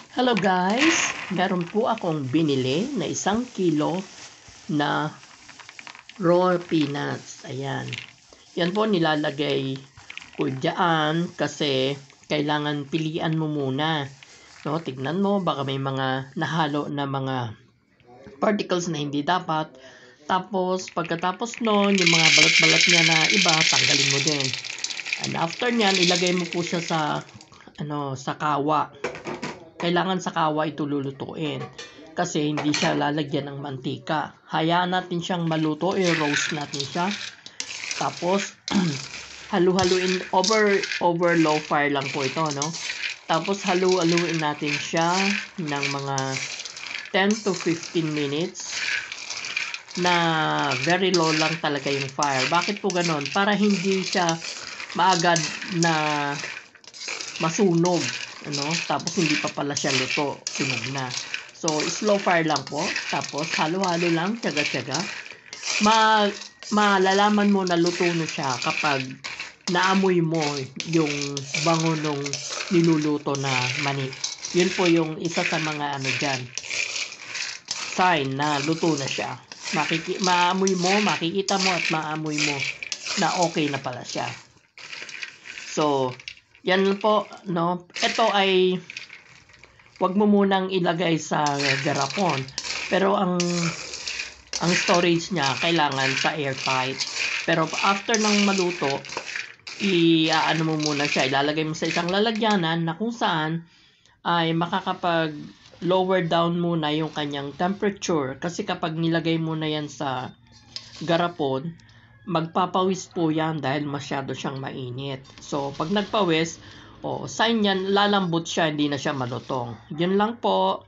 Hello guys! Meron po akong binili na 1 kilo na raw peanuts. Ayan. Yan po nilalagay ko dyan kasi kailangan pilian mo muna. No, tignan mo baka may mga nahalo na mga particles na hindi dapat. Tapos pagkatapos nun, yung mga balat-balat niya na iba, tanggalin mo din. And after nyan, ilagay mo po siya sa kawa. Kailangan sa kawa ito lulutuin kasi hindi siya lalagyan ng mantika. Hayaan natin siyang maluto, i-roast natin siya. Tapos halu-haluin over low fire lang po ito, no? Tapos halu-haluin natin siya ng mga 10 to 15 minutes na very low lang talaga yung fire. Bakit po ganon? Para hindi siya maagad na masunog, tapos hindi pa pala siya luto, sunog na. So slow fire lang po, tapos halo-halo lang, tiyaga-tiyaga. Malalaman mo na luto na siya kapag naamoy mo yung bango nung niluluto na mani. Yun po yung isa sa mga dyan, sign na luto na siya. Maamoy mo, makikita mo at maamoy mo na okay na pala siya. So yan po, no? Ito ay wag mo munang ilagay sa garapon. Pero ang storage niya kailangan sa airtight. Pero after ng maluto, iaano mo muna siya, ilalagay mo sa isang lalagyanan na kung saan ay makakapag lower down muna yung kanyang temperature. Kasi kapag nilagay mo na yan sa garapon, magpapawis po yan dahil masyado siyang mainit. So pag nagpawis, sign yan, lalambot siya, hindi na siya malutong. Yun lang po.